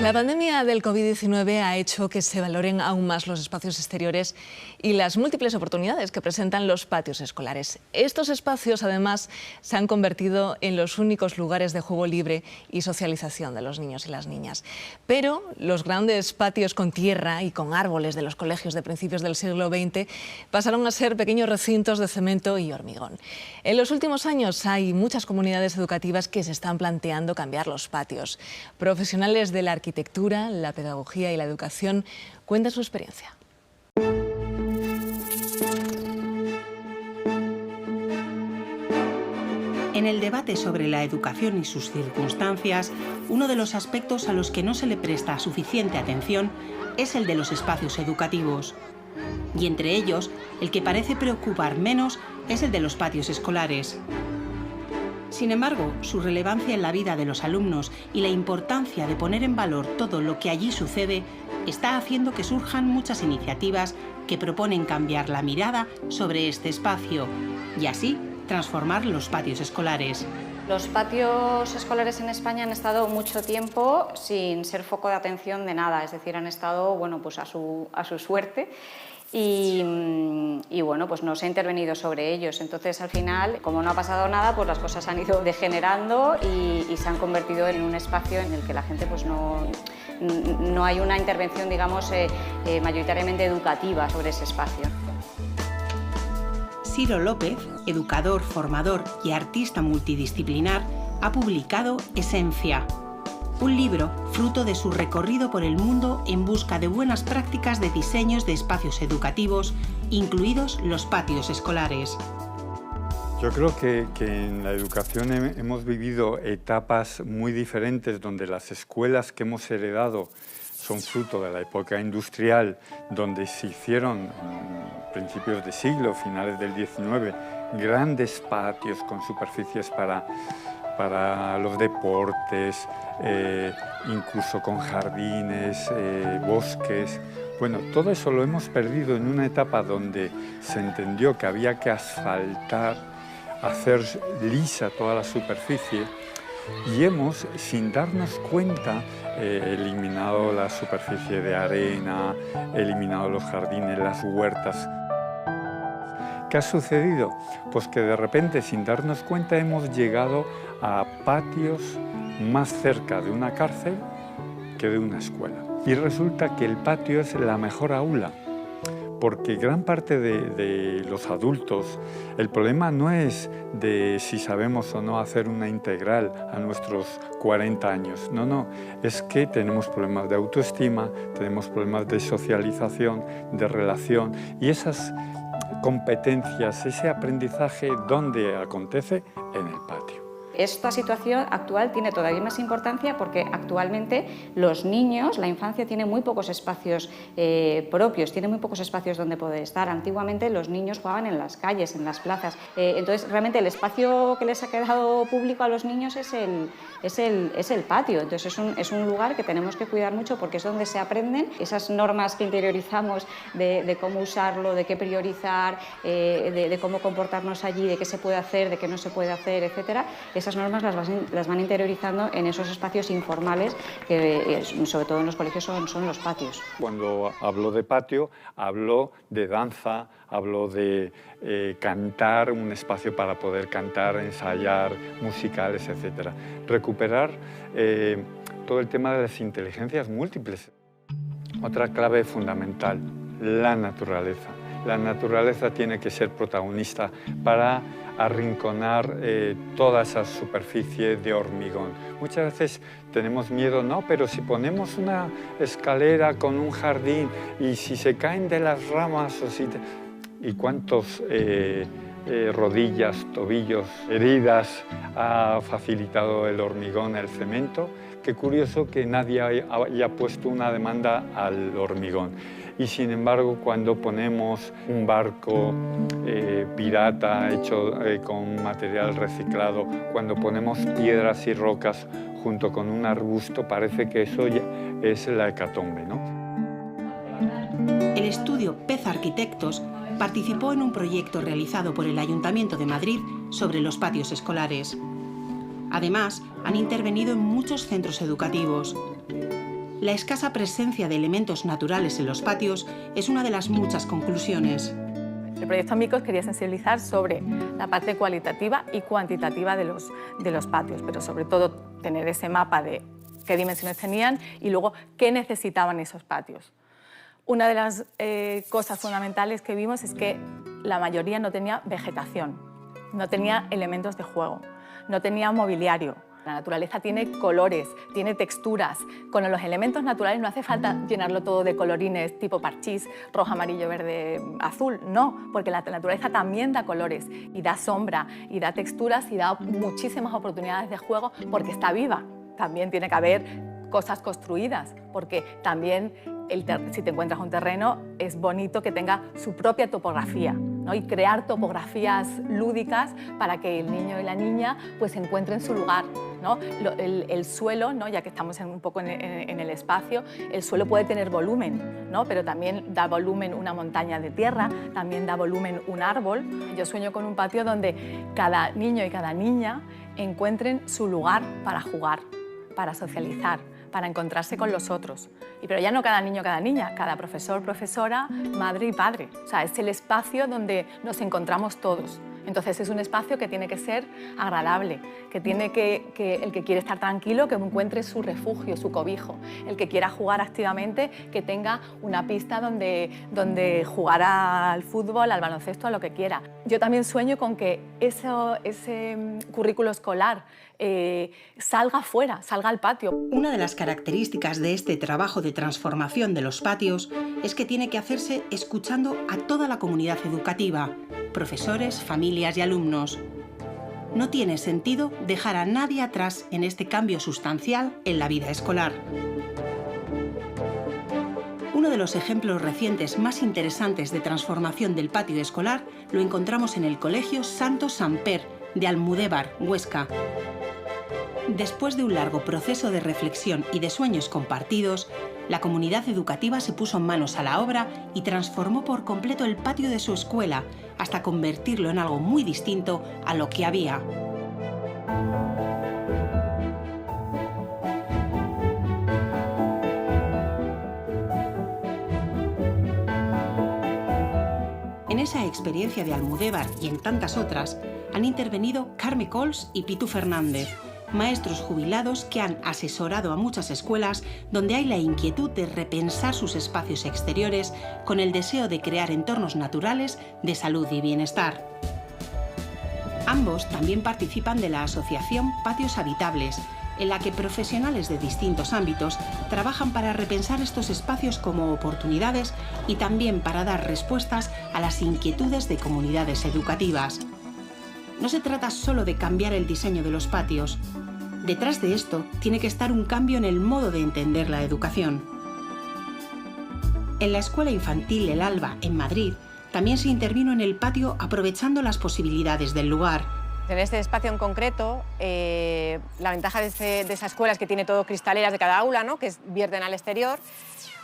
La pandemia del COVID-19 ha hecho que se valoren aún más los espacios exteriores y las múltiples oportunidades que presentan los patios escolares. Estos espacios, además, se han convertido en los únicos lugares de juego libre y socialización de los niños y las niñas. Pero los grandes patios con tierra y con árboles de los colegios de principios del siglo XX pasaron a ser pequeños recintos de cemento y hormigón. En los últimos años hay muchas comunidades educativas que se están planteando cambiar los patios. Profesionales de la arquitectura, la pedagogía y la educación cuentan su experiencia. En el debate sobre la educación y sus circunstancias, uno de los aspectos a los que no se le presta suficiente atención es el de los espacios educativos. Y entre ellos, el que parece preocupar menos es el de los patios escolares. Sin embargo, su relevancia en la vida de los alumnos y la importancia de poner en valor todo lo que allí sucede está haciendo que surjan muchas iniciativas que proponen cambiar la mirada sobre este espacio y así transformar los patios escolares. Los patios escolares en España han estado mucho tiempo sin ser foco de atención de nada, es decir, han estado pues a su suerte. Y bueno, pues no se ha intervenido sobre ellos. Entonces, al final, como no ha pasado nada, pues las cosas han ido degenerando y se han convertido en un espacio en el que la gente pues no hay una intervención, digamos, mayoritariamente educativa sobre ese espacio. Ciro López, educador, formador y artista multidisciplinar, ha publicado Esencia, un libro fruto de su recorrido por el mundo en busca de buenas prácticas de diseños de espacios educativos, incluidos los patios escolares. Yo creo que en la educación hemos vivido etapas muy diferentes donde las escuelas que hemos heredado son fruto de la época industrial, donde se hicieron principios de siglo, finales del XIX, grandes patios con superficies para los deportes, incluso con jardines, bosques. Bueno, todo eso lo hemos perdido en una etapa donde se entendió que había que asfaltar, hacer lisa toda la superficie y hemos, sin darnos cuenta, eliminado la superficie de arena, eliminado los jardines, las huertas. ¿Qué ha sucedido? Pues que de repente, sin darnos cuenta, hemos llegado a patios más cerca de una cárcel que de una escuela. Y resulta que el patio es la mejor aula, porque gran parte de los adultos, el problema no es de si sabemos o no hacer una integral a nuestros 40 años. No, es que tenemos problemas de autoestima, tenemos problemas de socialización, de relación, y esas competencias, ese aprendizaje, ¿dónde acontece? En el patio. Esta situación actual tiene todavía más importancia porque actualmente los niños, la infancia tiene muy pocos espacios propios, tiene muy pocos espacios donde poder estar. Antiguamente los niños jugaban en las calles, en las plazas. Entonces realmente el espacio que les ha quedado público a los niños es el patio. Entonces es un lugar que tenemos que cuidar mucho porque es donde se aprenden esas normas que interiorizamos de cómo usarlo, de qué priorizar, de cómo comportarnos allí, de qué se puede hacer, de qué no se puede hacer, etcétera. Esas normas las van interiorizando en esos espacios informales que, sobre todo en los colegios, son los patios. Cuando hablo de patio, hablo de danza, hablo de cantar, un espacio para poder cantar, ensayar, musicales, etc. Recuperar todo el tema de las inteligencias múltiples. Otra clave fundamental, la naturaleza. La naturaleza tiene que ser protagonista para arrinconar toda esa superficie de hormigón. Muchas veces tenemos miedo, no, pero si ponemos una escalera con un jardín y si se caen de las ramas o si... ¿Y cuántos rodillas, tobillos, heridas ha facilitado el hormigón, el cemento? Qué curioso que nadie haya puesto una demanda al hormigón. Y sin embargo, cuando ponemos un barco pirata hecho con material reciclado, cuando ponemos piedras y rocas junto con un arbusto, parece que eso ya es la hecatombe, ¿no? El estudio Pez Arquitectos participó en un proyecto realizado por el Ayuntamiento de Madrid sobre los patios escolares. Además, han intervenido en muchos centros educativos. La escasa presencia de elementos naturales en los patios es una de las muchas conclusiones. El proyecto Amicos quería sensibilizar sobre la parte cualitativa y cuantitativa de los patios, pero sobre todo tener ese mapa de qué dimensiones tenían y luego qué necesitaban esos patios. Una de las cosas fundamentales que vimos es que la mayoría no tenía vegetación, no tenía elementos de juego, no tenía mobiliario. La naturaleza tiene colores, tiene texturas. Con los elementos naturales no hace falta llenarlo todo de colorines tipo parchís, rojo, amarillo, verde, azul. No, porque la naturaleza también da colores y da sombra y da texturas y da muchísimas oportunidades de juego porque está viva. También tiene que haber cosas construidas, porque también si te encuentras un terreno es bonito que tenga su propia topografía, ¿no? Y crear topografías lúdicas para que el niño y la niña pues encuentren su lugar, ¿no? El suelo, ¿no? Ya que estamos un poco en el espacio, el suelo puede tener volumen, ¿no? Pero también da volumen una montaña de tierra, también da volumen un árbol. Yo sueño con un patio donde cada niño y cada niña encuentren su lugar para jugar, para socializar, para encontrarse con los otros. Pero ya no cada niño, cada niña, cada profesor, profesora, madre y padre. O sea, es el espacio donde nos encontramos todos. Entonces es un espacio que tiene que ser agradable, que tiene que el que quiere estar tranquilo, que encuentre su refugio, su cobijo. El que quiera jugar activamente, que tenga una pista donde jugar al fútbol, al baloncesto, a lo que quiera. Yo también sueño con que ese currículo escolar salga fuera, salga al patio. Una de las características de este trabajo de transformación de los patios es que tiene que hacerse escuchando a toda la comunidad educativa, profesores, familias y alumnos. No tiene sentido dejar a nadie atrás en este cambio sustancial en la vida escolar. Uno de los ejemplos recientes más interesantes de transformación del patio escolar lo encontramos en el Colegio Santo Samper de Almudévar, Huesca. Después de un largo proceso de reflexión y de sueños compartidos, la comunidad educativa se puso manos a la obra y transformó por completo el patio de su escuela, hasta convertirlo en algo muy distinto a lo que había. En esa experiencia de Almudévar y en tantas otras, han intervenido Carme Cols y Pitu Fernández, maestros jubilados que han asesorado a muchas escuelas donde hay la inquietud de repensar sus espacios exteriores con el deseo de crear entornos naturales de salud y bienestar. Ambos también participan de la asociación Patios Habitables, en la que profesionales de distintos ámbitos trabajan para repensar estos espacios como oportunidades y también para dar respuestas a las inquietudes de comunidades educativas. No se trata solo de cambiar el diseño de los patios. Detrás de esto tiene que estar un cambio en el modo de entender la educación. En la Escuela Infantil El Alba, en Madrid, también se intervino en el patio aprovechando las posibilidades del lugar. En este espacio en concreto, la ventaja de esa escuela es que tiene todo cristaleras de cada aula, ¿no? Que vierten al exterior.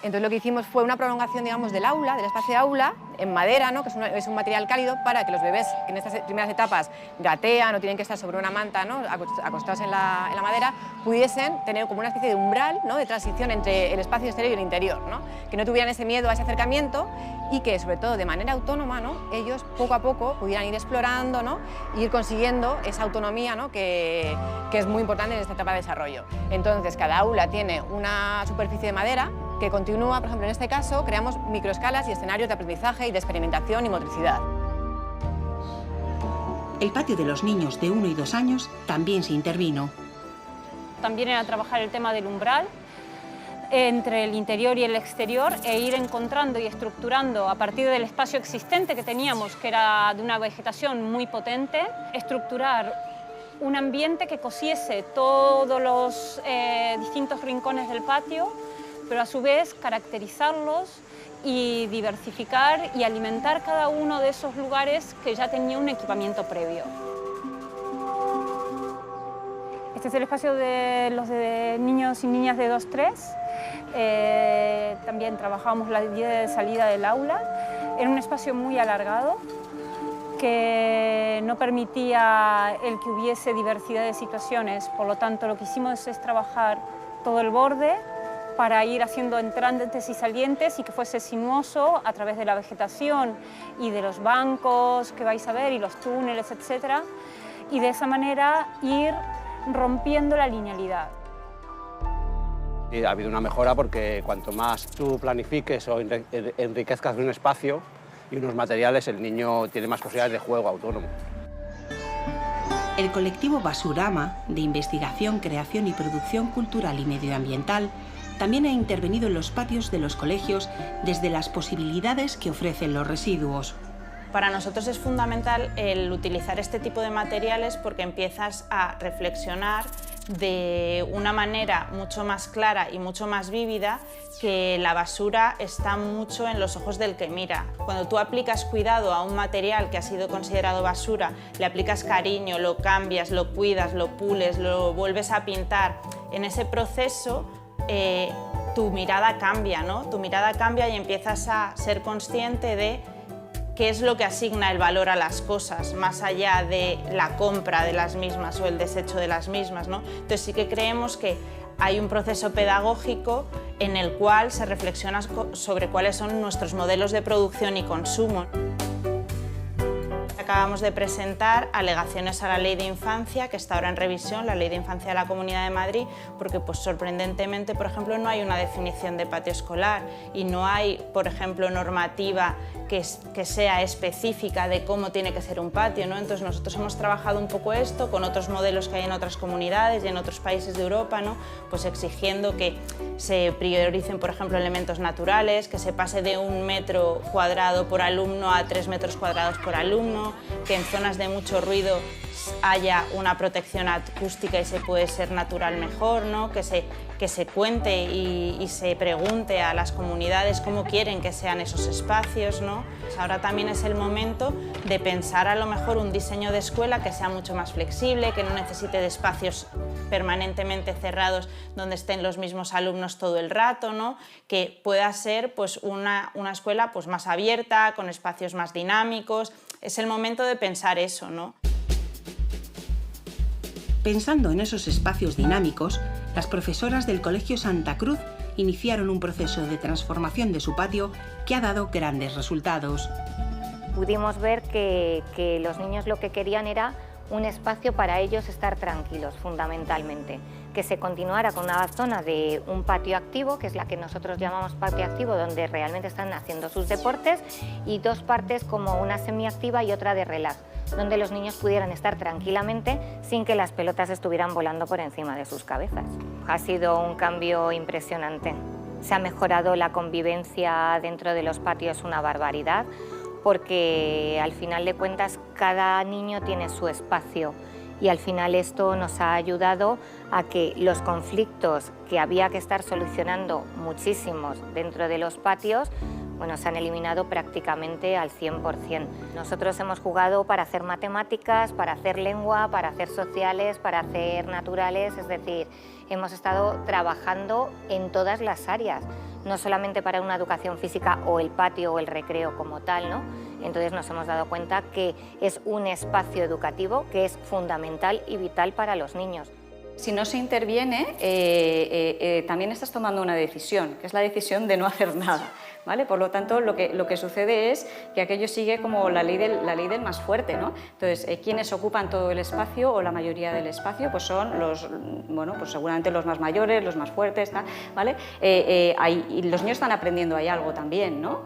Entonces lo que hicimos fue una prolongación, digamos, del aula, del espacio de aula, en madera, ¿no? Que es un material cálido para que los bebés, que en estas primeras etapas gatean o tienen que estar sobre una manta, ¿no? Acostados en la madera, pudiesen tener como una especie de umbral, ¿no? De transición entre el espacio exterior y el interior, ¿no? Que no tuvieran ese miedo a ese acercamiento y que, sobre todo, de manera autónoma, ¿no? Ellos poco a poco pudieran ir explorando, ¿no? E ir consiguiendo esa autonomía, ¿no? que es muy importante en esta etapa de desarrollo. Entonces, cada aula tiene una superficie de madera que continúa, por ejemplo, en este caso, creamos microescalas y escenarios de aprendizaje y de experimentación y motricidad. El patio de los niños de 1 y 2 años también se intervino. También era trabajar el tema del umbral entre el interior y el exterior e ir encontrando y estructurando a partir del espacio existente que teníamos, que era de una vegetación muy potente, estructurar un ambiente que cosiese todos los distintos rincones del patio, pero a su vez caracterizarlos y diversificar y alimentar cada uno de esos lugares que ya tenía un equipamiento previo. Este es el espacio de los de niños y niñas de 2-3. También trabajamos la guía de salida del aula en un espacio muy alargado que no permitía el que hubiese diversidad de situaciones. Por lo tanto, lo que hicimos es trabajar todo el borde para ir haciendo entrantes y salientes y que fuese sinuoso a través de la vegetación y de los bancos que vais a ver y los túneles, etc. Y de esa manera ir rompiendo la linealidad. Y ha habido una mejora porque cuanto más tú planifiques o enriquezcas un espacio y unos materiales, el niño tiene más posibilidades de juego autónomo. El colectivo Basurama, de investigación, creación y producción cultural y medioambiental, también ha intervenido en los patios de los colegios desde las posibilidades que ofrecen los residuos. Para nosotros es fundamental el utilizar este tipo de materiales porque empiezas a reflexionar de una manera mucho más clara y mucho más vívida que la basura está mucho en los ojos del que mira. Cuando tú aplicas cuidado a un material que ha sido considerado basura, le aplicas cariño, lo cambias, lo cuidas, lo pules, lo vuelves a pintar, en ese proceso tu mirada cambia, ¿no? Tu mirada cambia y empiezas a ser consciente de qué es lo que asigna el valor a las cosas, más allá de la compra de las mismas o el desecho de las mismas, ¿no? Entonces sí que creemos que hay un proceso pedagógico en el cual se reflexiona sobre cuáles son nuestros modelos de producción y consumo. Acabamos de presentar alegaciones a la Ley de Infancia, que está ahora en revisión, la Ley de Infancia de la Comunidad de Madrid, porque pues, sorprendentemente, por ejemplo, no hay una definición de patio escolar y no hay, por ejemplo, normativa que sea específica de cómo tiene que ser un patio, ¿no? Entonces nosotros hemos trabajado un poco esto con otros modelos que hay en otras comunidades y en otros países de Europa, ¿no? Pues exigiendo que se prioricen, por ejemplo, elementos naturales, que se pase de 1 metro cuadrado por alumno a 3 metros cuadrados por alumno, que en zonas de mucho ruido haya una protección acústica y se puede ser natural mejor, ¿no? Que se cuente y se pregunte a las comunidades cómo quieren que sean esos espacios, ¿no? Pues ahora también es el momento de pensar a lo mejor un diseño de escuela que sea mucho más flexible, que no necesite de espacios permanentemente cerrados donde estén los mismos alumnos todo el rato, ¿no? Que pueda ser pues, una escuela pues, más abierta, con espacios más dinámicos. Es el momento de pensar eso, ¿no? Pensando en esos espacios dinámicos, las profesoras del Colegio Santa Cruz iniciaron un proceso de transformación de su patio que ha dado grandes resultados. Pudimos ver que los niños lo que querían era un espacio para ellos estar tranquilos, fundamentalmente. Que se continuara con una zona de un patio activo, que es la que nosotros llamamos patio activo, donde realmente están haciendo sus deportes, y 2 partes como una semiactiva y otra de relax, donde los niños pudieran estar tranquilamente sin que las pelotas estuvieran volando por encima de sus cabezas. Ha sido un cambio impresionante. Se ha mejorado la convivencia dentro de los patios una barbaridad, porque al final de cuentas cada niño tiene su espacio y al final esto nos ha ayudado a que los conflictos que había que estar solucionando muchísimos dentro de los patios, bueno, se han eliminado prácticamente al 100%. Nosotros hemos jugado para hacer matemáticas, para hacer lengua, para hacer sociales, para hacer naturales, es decir, hemos estado trabajando en todas las áreas, no solamente para una educación física o el patio o el recreo como tal, ¿no? Entonces nos hemos dado cuenta que es un espacio educativo que es fundamental y vital para los niños. Si no se interviene, también estás tomando una decisión, que es la decisión de no hacer nada, ¿vale? Por lo tanto, lo que sucede es que aquello sigue como la ley del más fuerte, ¿no? Entonces, quienes ocupan todo el espacio o la mayoría del espacio, pues son pues seguramente los más mayores, los más fuertes, ¿vale? Y los niños están aprendiendo ahí algo también, ¿no?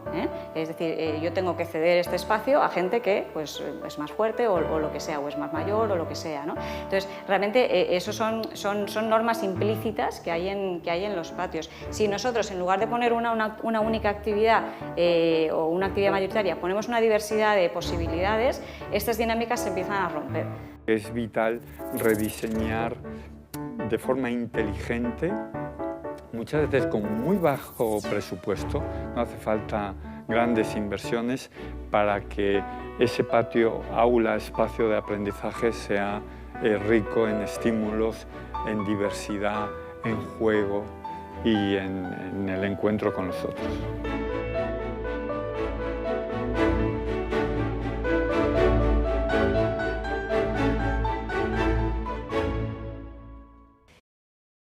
Es decir, yo tengo que ceder este espacio a gente que pues, es más fuerte o lo que sea, o es más mayor o lo que sea, ¿no? Entonces, realmente eso son normas implícitas que hay en los patios. Si nosotros, en lugar de poner una única actividad o una actividad mayoritaria, ponemos una diversidad de posibilidades, estas dinámicas se empiezan a romper. Es vital rediseñar de forma inteligente, muchas veces con muy bajo presupuesto, no hace falta grandes inversiones para que ese patio, aula, espacio de aprendizaje sea rico en estímulos, en diversidad, en juego y en el encuentro con los otros.